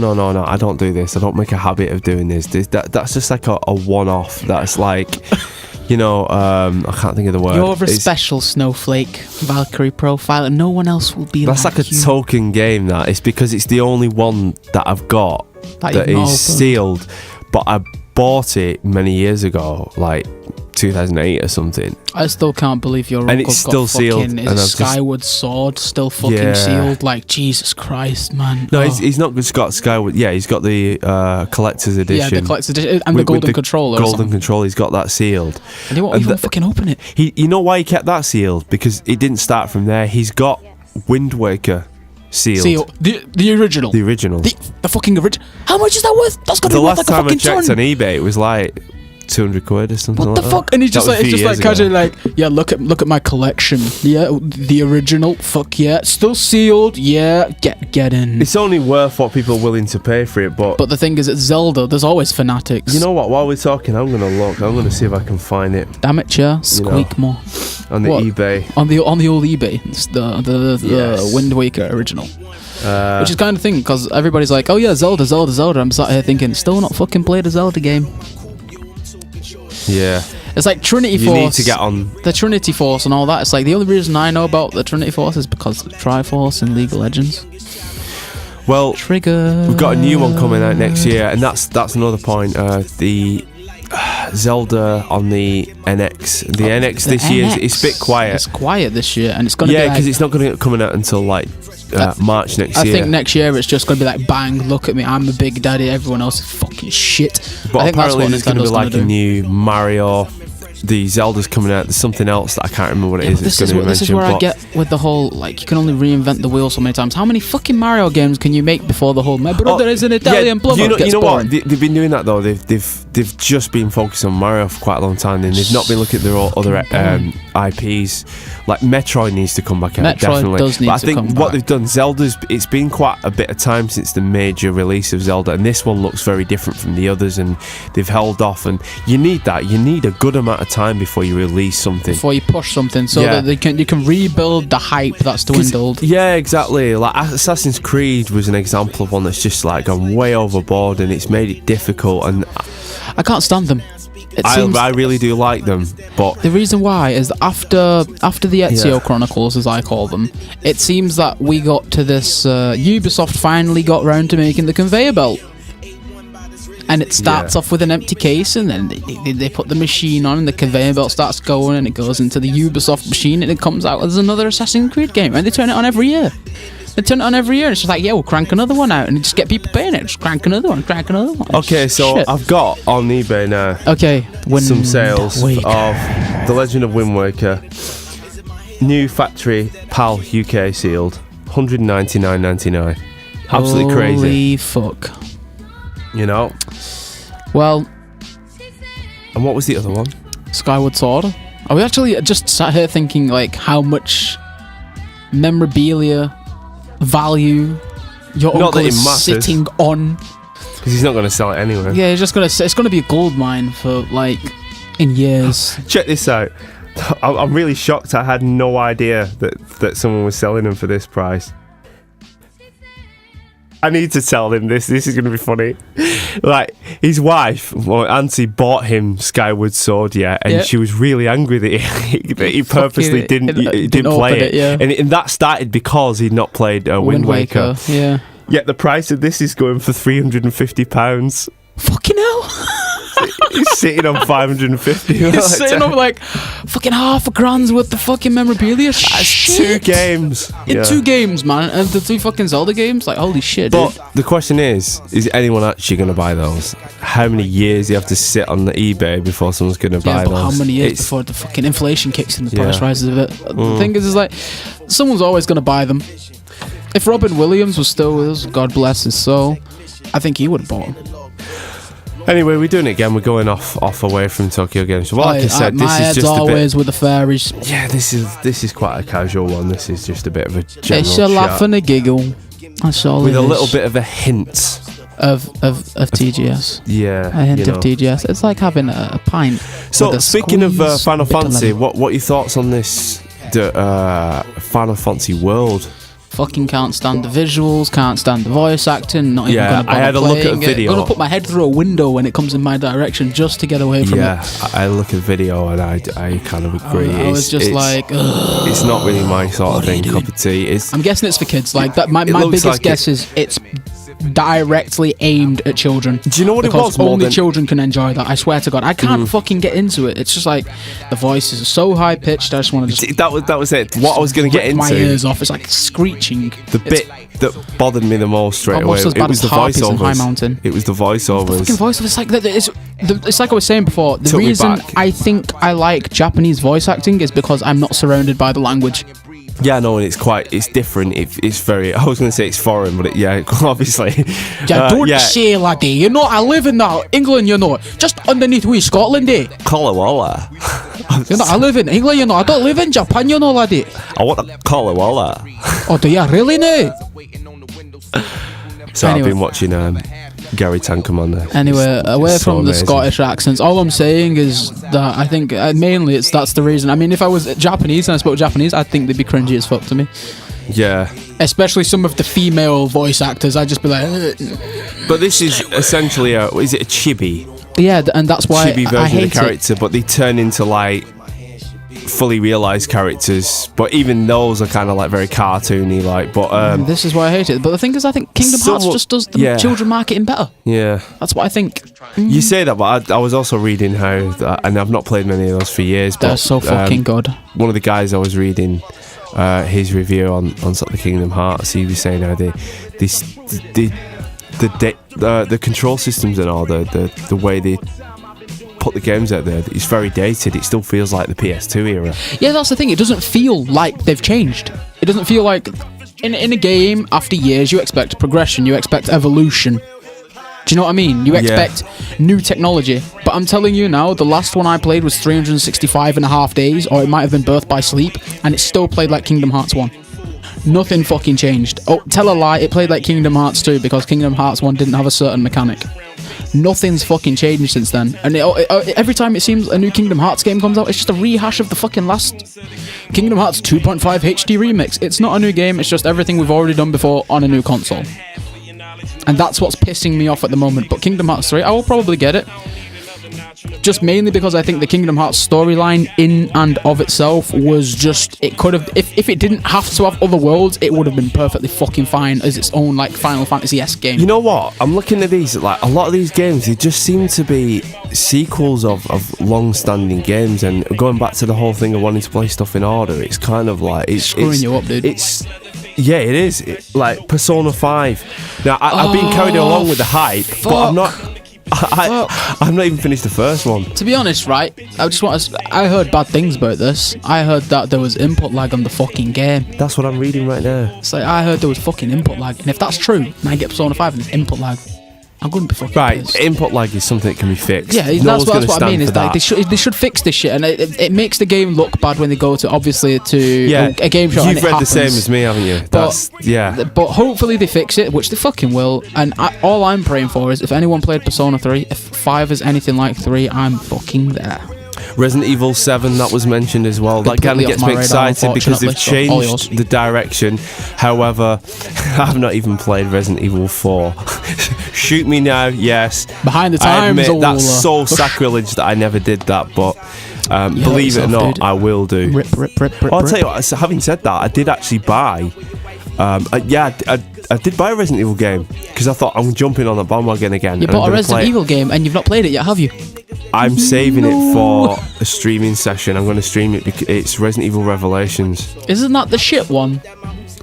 I don't do this. I don't make a habit of doing this. That's just like a one-off. That's like, I can't think of the word. You're a special snowflake, Valkyrie Profile, and no one else will be. That's like a token game. That it's because it's the only one that I've got that is sealed, but I bought it many years ago, like 2008 or something. I still can't believe your and it's still sealed. Is a Skyward Sword still fucking sealed? Like, Jesus Christ, man. No, he's not just got Skyward. Yeah, he's got the collector's edition. Yeah, the collector's edition and the golden controller. Golden controller. He's got that sealed. And he won't even fucking open it. You know why he kept that sealed? Because it didn't start from there. He's got Wind Waker sealed. The original. The original. The fucking original. How much is that worth? That's got to be worth like a fucking ton. The last time I checked on eBay, it was like 200 quid or something. What the fuck? And he's just like casually like, yeah, look at my collection. Yeah, the original. Fuck yeah, still sealed. Yeah, get in. It's only worth what people are willing to pay for it, but the thing is, it's Zelda. There's always fanatics. You know what? While we're talking, I'm gonna look. I'm gonna see if I can find it. Damn it, yeah. Squeak more. On the eBay. On the old eBay. It's the Wind Waker original. Which is kind of thing, because everybody's like, oh yeah, Zelda. I'm sat here thinking, still not fucking played a Zelda game. Yeah. It's like Trinity Force. You need to get on the Trinity Force and all that. It's like the only reason I know about the Trinity Force is because of Triforce and League of Legends. Well, Trigger. We've got a new one coming out next year, and that's another point. The Zelda on the NX. The NX this year is a bit quiet. It's quiet this year, and it's going to be because it's not going to get coming out until like March next year. I think next year it's just going to be like, bang, look at me, I'm the big daddy, everyone else is fucking shit. But I think apparently there's going to be like a new Mario the Zelda's coming out. There's something else that I can't remember what it is. This is where I get with the whole, like, you can only reinvent the wheel so many times. How many fucking Mario games can you make before the whole my brother is an Italian plumber gets you know boring? what? They've been doing that though. They've just been focused on Mario for quite a long time, and they've not been looking at their other IPs. Like Metroid needs to come back out. Metroid definitely. does need but I to think come what back. they've done, Zelda's. It's been quite a bit of time since the major release of Zelda, and this one looks very different from the others, and they've held off. And you need that. You need a good amount of time before you release something. Before you push something, so that you can rebuild the hype that's dwindled. Yeah, exactly. Like Assassin's Creed was an example of one that's just like gone way overboard, and it's made it difficult. And I can't stand them. I really do like them, but the reason why is that after the Ezio Chronicles, as I call them, it seems that we got to this. Ubisoft finally got round to making the conveyor belt. And it starts off with an empty case, and then they put the machine on, and the conveyor belt starts going, and it goes into the Ubisoft machine, and it comes out as another Assassin's Creed game, and they turn it on every year. And it's just like, yeah, we'll crank another one out, and you just get people paying it. Just crank another one. Okay, so shit. I've got on eBay now some sales of The Legend of Wind Waker, new factory PAL UK sealed, $199.99. Absolutely crazy. Holy fuck. You know? Well, and what was the other one? Skyward Sword. I was actually just sat here thinking, like, how much memorabilia value your uncle is sitting on. Because he's not going to sell it anyway. Yeah, it's going to be a gold mine for, like, in years. Check this out. I'm really shocked. I had no idea that someone was selling them for this price. I need to tell him this. This is going to be funny. Like, his wife, Auntie, bought him Skyward Sword, and she was really angry that he purposely didn't play it. And that started because he'd not played Wind Waker. Yeah. Yet the price of this is going for £350. Fucking hell. He's sitting on 550. He's sitting on like fucking half a grand's worth of fucking memorabilia. That's 2 games. In 2 games, man. And the 2 fucking Zelda games. Like, holy shit, but dude. the question is anyone actually going to buy those? How many years do you have to sit on the eBay before someone's going to buy but those? how many years before the fucking inflation kicks in, the price rises of it? The thing is like, someone's always going to buy them. If Robin Williams was still with us, God bless his soul, I think he would have bought them. Anyway, we're doing it again. We're going off away from Tokyo Gameshow. Well, like I said, this is just always with the fairies. Yeah, this is quite a casual one. This is just a bit of a general It's a laugh and a giggle. That's all. With a little bit of a hint of TGS. Yeah, a hint of TGS. It's like having a pint. So speaking of Final Fantasy, what are your thoughts on this Final Fantasy World? Fucking can't stand the visuals, can't stand the voice acting, not even gonna bother I had a look at a playing it. video. I'm gonna put my head through a window when it comes in my direction just to get away from it. I look at the video and I kind of agree. I was just like, ugh, it's not really my sort of thing, cup of tea. I'm guessing it's for kids. Like that. My biggest guess is it's directly aimed at children. Do you know what it was? Only children can enjoy that. I swear to God, I can't fucking get into it. It's just like the voices are so high pitched. I just want to just that was it. What I was going to get into. My ears off. It's like screeching. The bit that bothered me the most straight away. It was the voiceovers. High Mountain. It was the voiceovers. The fucking voiceovers. It's like I was saying before. The reason I think I like Japanese voice acting is because I'm not surrounded by the language. Yeah, no, and it's different. It's very. I was going to say it's foreign, but obviously. Don't say, laddie. You know, I live in England. You know, just underneath Scotland, eh? Callawalla. You know, I live in England. You know, I don't live in Japan. You know, laddie. I want a Callawalla. Oh, do you really know? So anyway. I've been watching Gary Tankerman. Anyway, away from the Scottish accents, all I'm saying is that I think mainly that's the reason. I mean, if I was Japanese and I spoke Japanese, I'd think they'd be cringy as fuck to me. Yeah. Especially some of the female voice actors, I'd just be like... But this is essentially is it a chibi? Yeah, and that's why chibi version of the character, but they turn into like fully realised characters, but even those are kind of like very cartoony, like. But this is why I hate it. But the thing is, I think Kingdom Hearts just does the children marketing better. Yeah, that's what I think. You say that, but I was also reading how, and I've not played many of those for years. They're so fucking good. One of the guys I was reading his review on sort of the Kingdom Hearts, he was saying how the control systems and all the way they put the games out there, it's very dated. It still feels like the PS2 era. Yeah, that's the thing. It doesn't feel like they've changed. It doesn't feel like in a game after years you expect progression, you expect evolution. Do you know what I mean? You expect new technology. But I'm telling you now, the last one I played was 365 and a half days, or it might have been Birth by Sleep, and it still played like Kingdom Hearts 1. Nothing fucking changed. Oh, tell a lie, it played like Kingdom Hearts 2 because Kingdom Hearts 1 didn't have a certain mechanic. Nothing's fucking changed since then. And every time it seems a new Kingdom Hearts game comes out, it's just a rehash of the fucking last Kingdom Hearts 2.5 HD remix. It's not a new game, it's just everything we've already done before on a new console. And that's what's pissing me off at the moment. But Kingdom Hearts 3, I will probably get it. Just mainly because I think the Kingdom Hearts storyline in and of itself was just... It could have... If it didn't have to have other worlds, it would have been perfectly fucking fine as its own, like, Final Fantasy-esque game. You know what? I'm looking at these, like, a lot of these games, they just seem to be sequels of long-standing games, and going back to the whole thing of wanting to play stuff in order, it's kind of like... It's screwing you up, dude. Yeah, it is. Like Persona 5. Now, I've been carried along with the hype, but I'm not... I've not even finished the first one. To be honest, right, I heard bad things about this. I heard that there was input lag on the fucking game. That's what I'm reading right now. It's like, I heard there was fucking input lag. And if that's true, and I get Persona 5 and there's input lag, I'm going to be fucking pissed. Input lag is something that can be fixed. Yeah, that's what I mean. Is like they should fix this shit, and it makes the game look bad when they go to a game show. You've read the same as me, haven't you? But hopefully they fix it, which they fucking will. And all I'm praying for is if anyone played Persona 3, if 5 is anything like 3, I'm fucking there. Resident Evil 7, that was mentioned as well. That kind of gets me excited because they've changed the direction. However, I've not even played Resident Evil 4. Shoot me now, yes. Behind the times. I admit, that's so sacrilege that I never did that, but believe it or not, dude. I will do. Rip. I'll tell you what, having said that, I did actually buy... I did buy a Resident Evil game because I thought I'm jumping on the bandwagon again. You bought a Resident Evil game and you've not played it yet, have you? I'm saving it for a streaming session. I'm going to stream it because it's Resident Evil Revelations. Isn't that the shit one?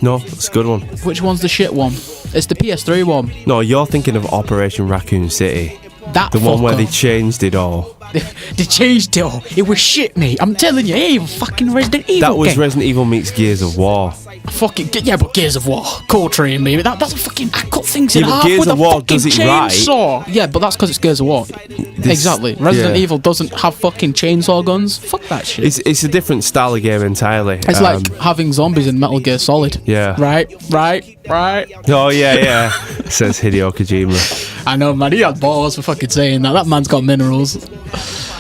No, it's a good one. Which one's the shit one? It's the PS3 one. No, you're thinking of Operation Raccoon City. The one where they changed it all. They changed it all. It was shit, mate. I'm telling you, it ain't fucking Resident Evil. That was Resident Evil meets Gears of War. Fucking yeah, but Gears of War, Coltrane, baby. That's a fucking. I cut things in half Gears with of a War fucking does it chainsaw. right. Yeah, but that's because it's Gears of War. Exactly. Resident Evil doesn't have fucking chainsaw guns. Fuck that shit. It's a different style of game entirely. It's like having zombies in Metal Gear Solid. Yeah. Right. Oh yeah. Says Hideo Kojima. I know, man. He had balls for fucking saying that. That man's got minerals.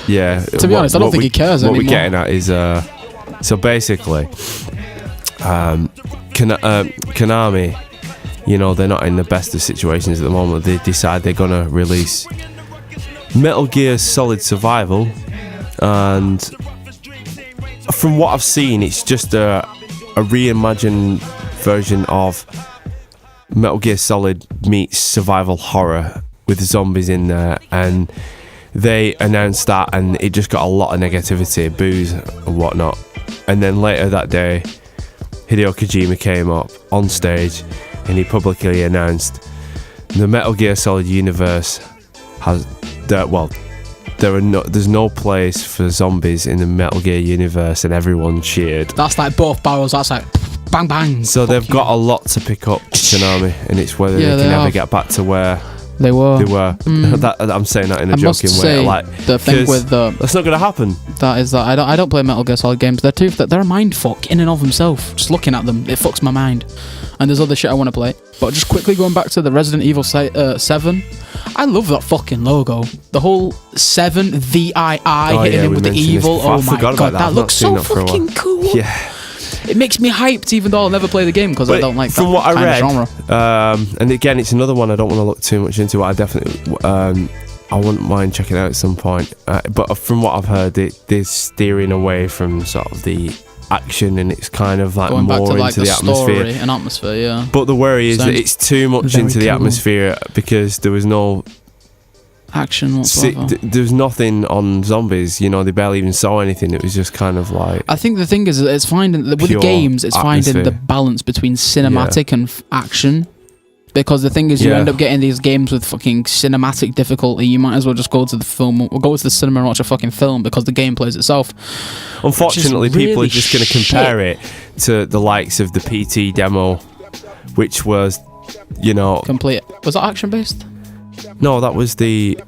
Yeah. To be honest, I don't think he cares anymore. What we're getting at is so basically, Konami, you know, they're not in the best of situations at the moment. They decide they're gonna release Metal Gear Solid Survival, and from what I've seen, it's just a reimagined version of Metal Gear Solid meets survival horror with zombies in there, and they announced that and it just got a lot of negativity, boos and whatnot. And then later that day, Hideo Kojima came up on stage and he publicly announced the Metal Gear Solid universe has there's no place for zombies in the Metal Gear universe, and everyone cheered. That's like both barrels, that's like bang bang. So they've got a lot to pick up, Konami, and it's whether they can ever get back to where they were. I'm saying that in a joking way. Like, the thing with that's not going to happen. That is that I don't play Metal Gear Solid games. They're a mind fuck in and of themselves. Just looking at them, it fucks my mind. And there's other shit I want to play. But just quickly going back to the Resident Evil 7, I love that fucking logo. The whole 7, the I hitting him with the evil. Oh my god, that looks so fucking cool. Yeah. It makes me hyped, even though I'll never play the game because I don't like that kind of genre. And again, it's another one I don't want to look too much into. I definitely, I wouldn't mind checking it out at some point. But from what I've heard, they're steering away from sort of the action, and it's kind of like going more back to, like, into the atmosphere. Story and atmosphere, yeah. But the worry is that it's too much into the atmosphere because there was no action whatsoever. There's nothing on zombies, you know, they barely even saw anything. It was just kind of like, I think the thing is it's finding with the games, it's finding the balance between cinematic and action. because the thing is, you Yeah. end up getting these games with fucking cinematic difficulty. You might as well just go to the film or go to the cinema and watch a fucking film because the game plays itself. Unfortunately, Which is people are really just going to compare it to the likes of the PT demo, which was, you know, Complete. Was that action based? no, that was the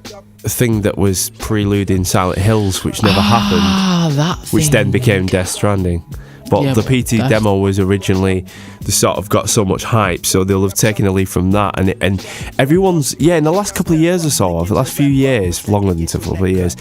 thing that was preluding Silent Hills, which never happened, Ah, that which thing. then became Death Stranding. But Yeah, the but PT Death- demo was originally the sort of got so much hype, so they'll have taken a lead from that. And everyone's, in the last couple of years or so, the last few years, longer than a couple of years,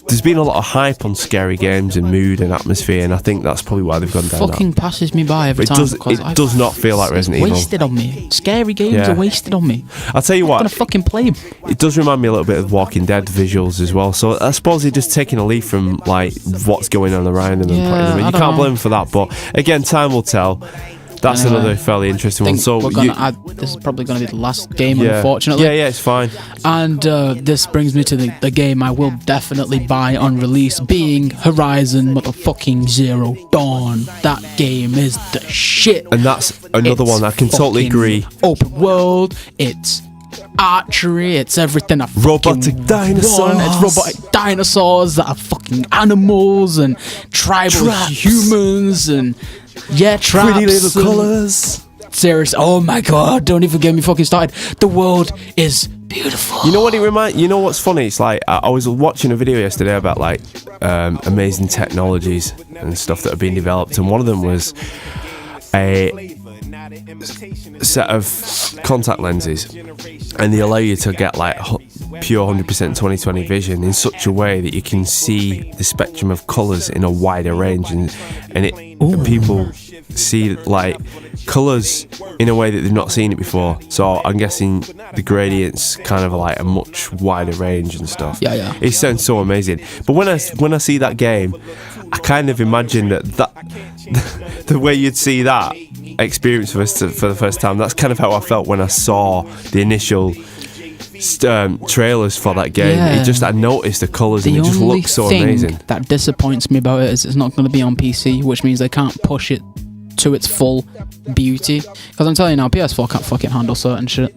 there's been a lot of hype on scary games and mood and atmosphere, and I think that's probably why they've gone down Fucking passes me by every But time. it because does not feel like Resident Evil. Wasted on me. Scary games Yeah. are wasted on me. I'll tell you I'm gonna what, fucking play them. it does remind me a little bit of Walking Dead visuals as well. So I suppose they're just taking a lead from like what's going on around them and Yeah, putting them in. I You don't can't know. blame them for that. But again, time will tell. That's Anyway, another fairly interesting I one. think So we're gonna add. This is probably gonna be the last game, yeah, unfortunately. yeah, it's fine. And this brings me to the game I will definitely buy on release, being Horizon motherfucking Zero Dawn. That game is the shit. And that's another It's one I can totally fucking agree. Open world. It's archery. It's everything I fucking Robotic dinosaurs. want. It's robotic dinosaurs that are fucking animals and tribal Traps. humans and traps. Pretty little and- colours. Serious. Oh my god! Don't even get me fucking started. The world is beautiful. You know what it reminds? You know what's funny? It's like I was watching a video yesterday about like amazing technologies and stuff that are being developed, and one of them was a set of contact lenses, and they allow you to get like pure 100% 20/20 vision in such a way that you can see the spectrum of colours in a wider range, and people see like colours in a way that they've not seen it before. So I'm guessing the gradients kind of like a much wider range and stuff. Yeah. It sounds so amazing. But when I see that game, I kind of imagine that the way you'd see that experience for the first time, that's kind of how I felt when I saw the initial trailers for that game. Yeah. I noticed the colours and The it just only looks so thing amazing. that disappoints me about it is it's not going to be on PC, which means they can't push it to its full beauty. Because I'm telling you now, PS4 can't fucking handle certain shit.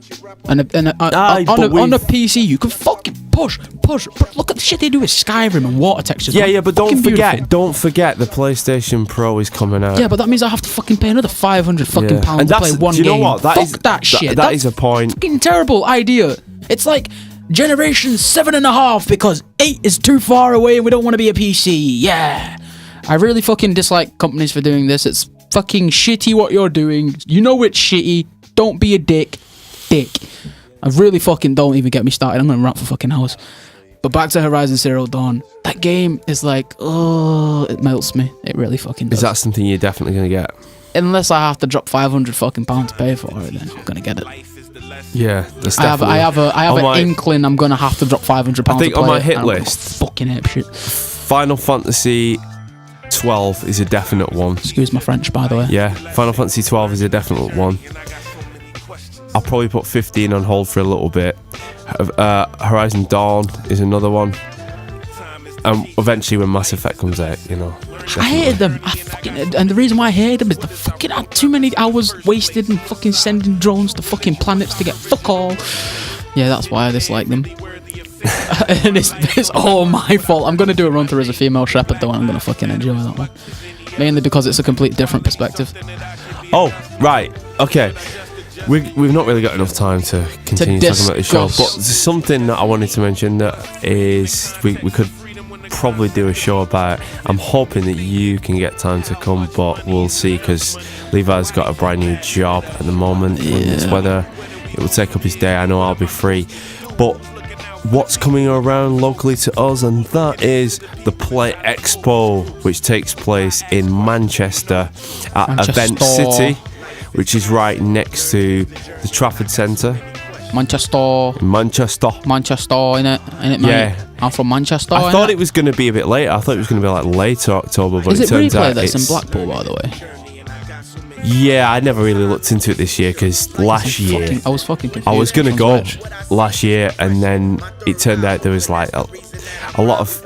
And on a PC, you can fucking push. But look at the shit they do with Skyrim and water textures. Yeah, but don't forget, beautiful. the PlayStation Pro is coming out. Yeah, but that means I have to fucking pay another 500 fucking pounds And to play one do you know game. what? Fuck that shit. That is a point. Fucking terrible idea. It's like Generation 7.5 because 8 is too far away and we don't want to be a PC. Yeah. I really fucking dislike companies for doing this. It's fucking shitty what you're doing. You know it's shitty. Don't be a dick. I really fucking don't even get me started. I'm gonna rant for fucking hours. But back to Horizon Zero Dawn. That game is like, oh, it melts me. It really fucking does. Is that something you're definitely going to get? Unless I have to drop 500 fucking pounds to pay for it, then I'm gonna get it. Yeah, that's I have definitely. an inkling I'm gonna have to drop 500 pounds. I think to play on my it, hit and I'm gonna list- go fucking ape shit. Final Fantasy 12 is a definite one. Excuse my French, by the way. Yeah, Final Fantasy 12 is a definite one. I'll probably put 15 on hold for a little bit. Horizon Dawn is another one. And eventually when Mass Effect comes out, you know. I hated them. And the reason why I hated them is the fucking had too many hours wasted in fucking sending drones to fucking planets to get fuck all. Yeah, that's why I dislike them. And it's all my fault. I'm gonna do a run through as a female shepherd though, and I'm gonna fucking enjoy that one. Mainly because it's a complete different perspective. Oh, right. Okay. We've not really got enough time to continue talking about the show, but there's something that I wanted to mention that is we could probably do a show about. I'm hoping that you can get time to come, but we'll see, because Levi's got a brand new job at the moment. And it's whether it will take up his day. I know I'll be free, but what's coming around locally to us, and that is the Play Expo, which takes place in Manchester at Event City, which is right next to the Trafford Centre. Manchester, innit, mate? Yeah. I'm from Manchester. I thought it was going to be a bit later. I thought it was going to be like later October, but Is it it turns Replay out that's it's in Blackpool, by the way? Yeah, I never really looked into it this year, because last year I was fucking confused. I was going to Which go one's which? last year, and then it turned out there was like a lot of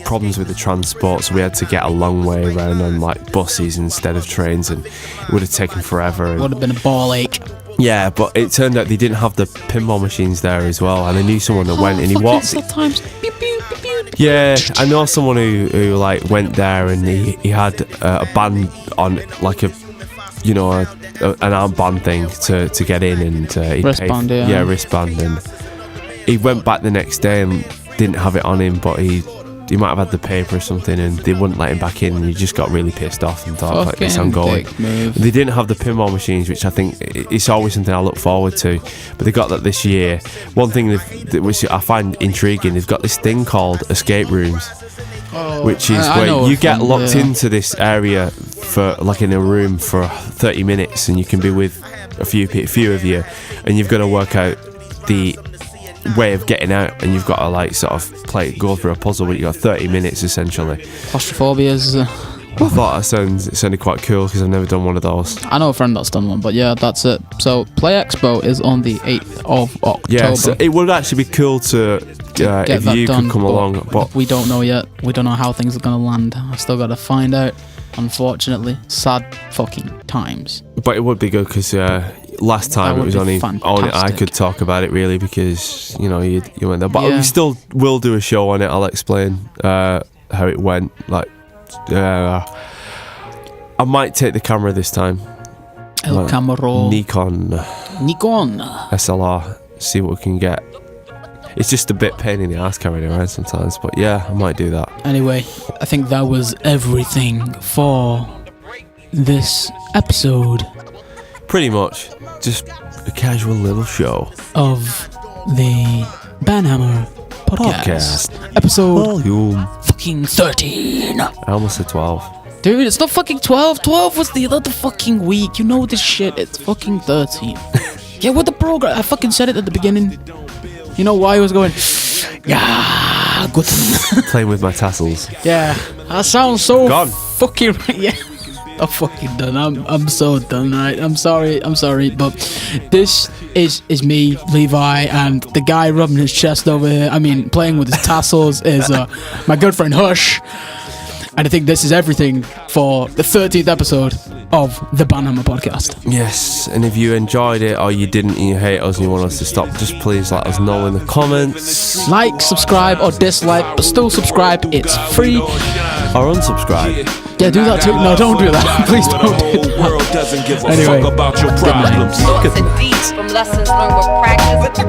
problems with the transport, so we had to get a long way around on like buses instead of trains, and it would have taken forever. Would have been a ball ache. Yeah, but it turned out they didn't have the pinball machines there as well, and I knew someone that went, and he walked. Sometimes. Beep, beep, beep, beep. Yeah, I know someone who like went there, and he had a band on, like an armband thing to get in, and he Wristband, paid, yeah. wristband, and he went back the next day and didn't have it on him, but he might have had the paper or something, and they wouldn't let him back in, and he just got really pissed off and thought, like, this, I'm going. They didn't have the pinball machines, which I think it's always something I look forward to, but they got that this year. One thing which I find intriguing, they've got this thing called escape rooms, which is where you get locked into this area for, like, in a room for 30 minutes, and you can be with a few of you, and you've got to work out the way of getting out, and you've got to, like, sort of go through a puzzle, but you got 30 minutes essentially. Claustrophobia is I thought it sounded quite cool, because I've never done one of those. I know a friend that's done one, but yeah, that's it. So Play Expo is on the 8th of October. Yeah, so it would actually be cool to if you could come along, but we don't know yet. We don't know how things are going to land. I've still got to find out, unfortunately. Sad fucking times. But it would be good, because last time it was only I could talk about it, really, because you went there. But we still will do a show on it. I'll explain how it went. Like, I might take the camera this time. El Camaro. Nikon SLR. See what we can get. It's just a bit pain in the ass carrying it around sometimes, but yeah, I might do that. Anyway, I think that was everything for this episode. Pretty much, just a casual little show of the Banhammer podcast. Episode volume fucking 13. I almost said 12. Dude, it's not fucking 12. 12 was the other fucking week. You know this shit. It's fucking 13. Yeah, what the program? I fucking said it at the beginning. You know why I was going, yeah, good. Playing with my tassels. Yeah, that sounds so Gone. fucking right. Yeah, I'm fucking done. I'm so done. Right, I'm sorry, but this is me, Levi, and the guy rubbing his chest over here. I mean, playing with his tassels is my good friend Hush. And I think this is everything for the 13th episode of the Banhammer podcast. Yes, and if you enjoyed it or you didn't and you hate us and you want us to stop, just please let us know in the comments. Like, subscribe, or dislike, but still subscribe. It's free. Or unsubscribe. Yeah, do that too. No, don't do that. Please don't do that. Anyway, good night. From lessons learned with practice.